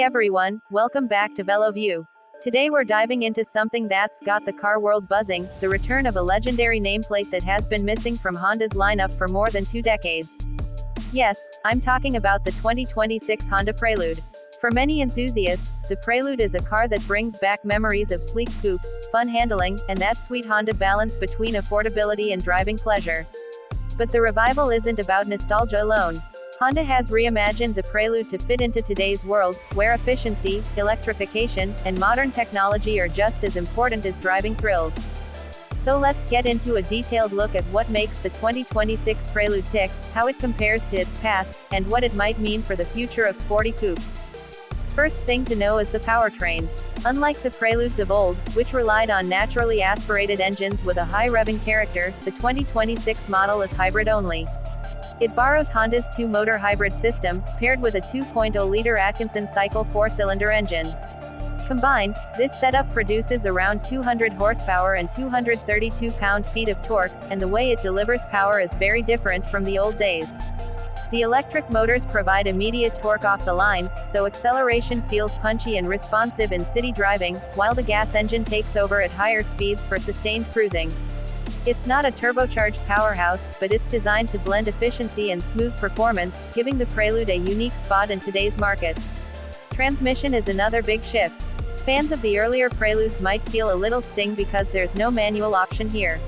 everyone, welcome back to VeloView. Today we're diving into something that's got the car world buzzing, the return of a legendary nameplate that has been missing from Honda's lineup for more than 2 decades. Yes, I'm talking about the 2026 Honda Prelude. For many enthusiasts, the Prelude is a car that brings back memories of sleek coupes, fun handling, and that sweet Honda balance between affordability and driving pleasure. But the revival isn't about nostalgia alone. Honda has reimagined the Prelude to fit into today's world, where efficiency, electrification, and modern technology are just as important as driving thrills. So let's get into a detailed look at what makes the 2026 Prelude tick, how it compares to its past, and what it might mean for the future of sporty coupes. First thing to know is the powertrain. Unlike the Preludes of old, which relied on naturally aspirated engines with a high revving character, the 2026 model is hybrid only. It borrows Honda's two-motor hybrid system, paired with a 2.0-liter Atkinson cycle 4-cylinder engine. Combined, this setup produces around 200 horsepower and 232 pound-feet of torque, and the way it delivers power is very different from the old days. The electric motors provide immediate torque off the line, so acceleration feels punchy and responsive in city driving, while the gas engine takes over at higher speeds for sustained cruising. It's not a turbocharged powerhouse, but it's designed to blend efficiency and smooth performance, giving the Prelude a unique spot in today's market. Transmission is another big shift. Fans of the earlier Preludes might feel a little sting because there's no manual option here.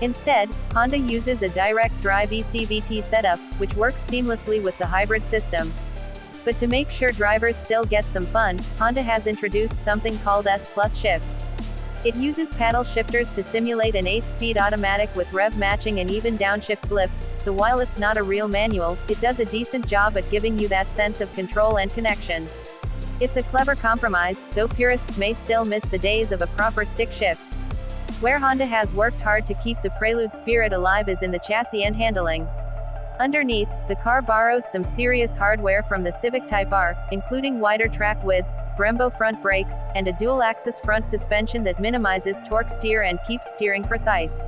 Instead, Honda uses a direct drive ECVT setup, which works seamlessly with the hybrid system. But to make sure drivers still get some fun, Honda has introduced something called S+ Shift. It uses paddle shifters to simulate an 8-speed automatic with rev matching and even downshift blips, so while it's not a real manual, it does a decent job at giving you that sense of control and connection. It's a clever compromise, though purists may still miss the days of a proper stick shift. Where Honda has worked hard to keep the Prelude spirit alive is in the chassis and handling. Underneath, the car borrows some serious hardware from the Civic Type R, including wider track widths, Brembo front brakes, and a dual-axis front suspension that minimizes torque steer and keeps steering precise.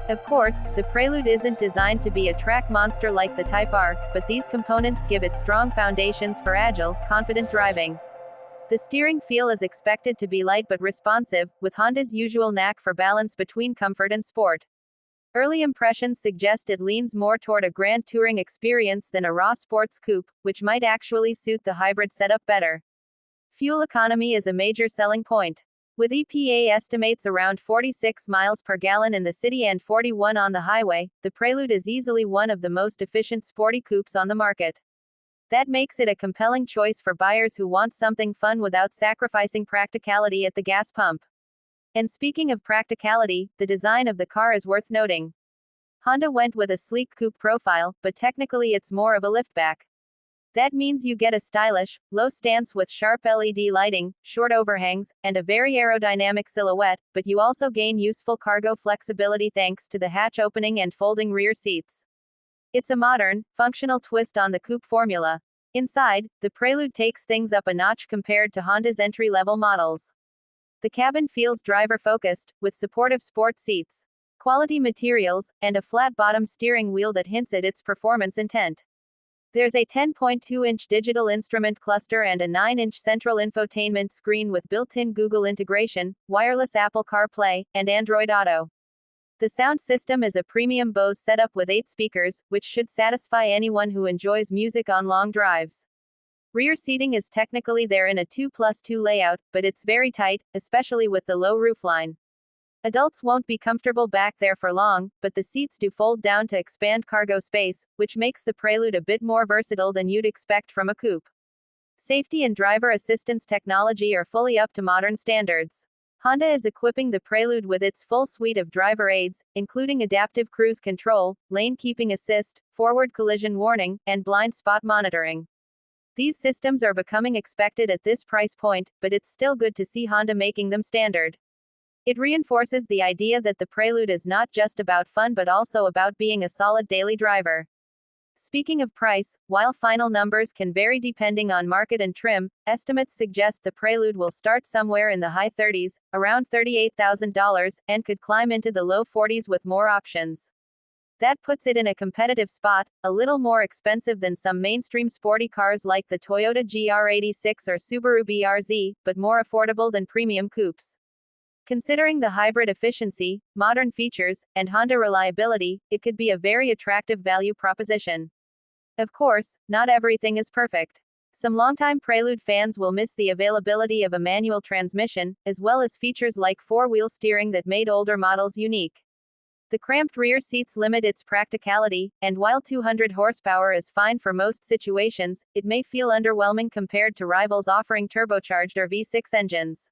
Of course, the Prelude isn't designed to be a track monster like the Type R, but these components give it strong foundations for agile, confident driving. The steering feel is expected to be light but responsive, with Honda's usual knack for balance between comfort and sport. Early impressions suggest it leans more toward a grand touring experience than a raw sports coupe, which might actually suit the hybrid setup better. Fuel economy is a major selling point. With EPA estimates around 46 miles per gallon in the city and 41 on the highway, the Prelude is easily one of the most efficient sporty coupes on the market. That makes it a compelling choice for buyers who want something fun without sacrificing practicality at the gas pump. And speaking of practicality, the design of the car is worth noting. Honda went with a sleek coupe profile, but technically it's more of a liftback. That means you get a stylish, low stance with sharp LED lighting, short overhangs, and a very aerodynamic silhouette, but you also gain useful cargo flexibility thanks to the hatch opening and folding rear seats. It's a modern, functional twist on the coupe formula. Inside, the Prelude takes things up a notch compared to Honda's entry-level models. The cabin feels driver-focused, with supportive sport seats, quality materials, and a flat-bottom steering wheel that hints at its performance intent. There's a 10.2-inch digital instrument cluster and a 9-inch central infotainment screen with built-in Google integration, wireless Apple CarPlay, and Android Auto. The sound system is a premium Bose setup with 8 speakers, which should satisfy anyone who enjoys music on long drives. Rear seating is technically there in a 2+2 layout, but it's very tight, especially with the low roofline. Adults won't be comfortable back there for long, but the seats do fold down to expand cargo space, which makes the Prelude a bit more versatile than you'd expect from a coupe. Safety and driver assistance technology are fully up to modern standards. Honda is equipping the Prelude with its full suite of driver aids, including adaptive cruise control, lane keeping assist, forward collision warning, and blind spot monitoring. These systems are becoming expected at this price point, but it's still good to see Honda making them standard. It reinforces the idea that the Prelude is not just about fun but also about being a solid daily driver. Speaking of price, while final numbers can vary depending on market and trim, estimates suggest the Prelude will start somewhere in the high 30s, around $38,000, and could climb into the low 40s with more options. That puts it in a competitive spot, a little more expensive than some mainstream sporty cars like the Toyota GR86 or Subaru BRZ, but more affordable than premium coupes. Considering the hybrid efficiency, modern features, and Honda reliability, it could be a very attractive value proposition. Of course, not everything is perfect. Some longtime Prelude fans will miss the availability of a manual transmission, as well as features like four-wheel steering that made older models unique. The cramped rear seats limit its practicality, and while 200 horsepower is fine for most situations, it may feel underwhelming compared to rivals offering turbocharged or V6 engines.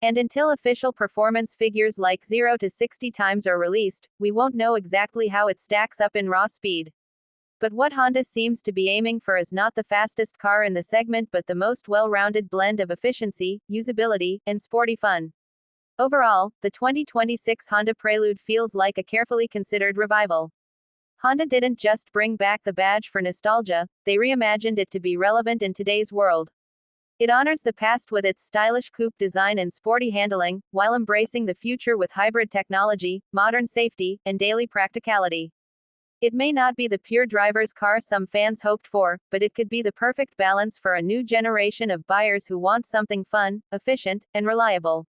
And until official performance figures like 0 to 60 times are released, we won't know exactly how it stacks up in raw speed. But what Honda seems to be aiming for is not the fastest car in the segment but the most well-rounded blend of efficiency, usability, and sporty fun. Overall, the 2026 Honda Prelude feels like a carefully considered revival. Honda didn't just bring back the badge for nostalgia, they reimagined it to be relevant in today's world. It honors the past with its stylish coupe design and sporty handling, while embracing the future with hybrid technology, modern safety, and daily practicality. It may not be the pure driver's car some fans hoped for, but it could be the perfect balance for a new generation of buyers who want something fun, efficient, and reliable.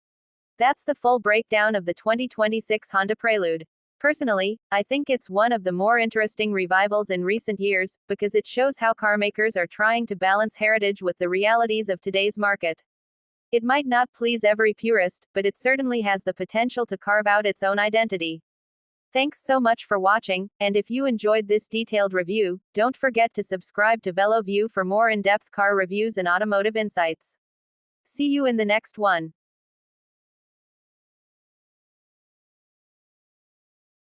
That's the full breakdown of the 2026 Honda Prelude. Personally, I think it's one of the more interesting revivals in recent years, because it shows how carmakers are trying to balance heritage with the realities of today's market. It might not please every purist, but it certainly has the potential to carve out its own identity. Thanks so much for watching, and if you enjoyed this detailed review, don't forget to subscribe to VeloView for more in-depth car reviews and automotive insights. See you in the next one.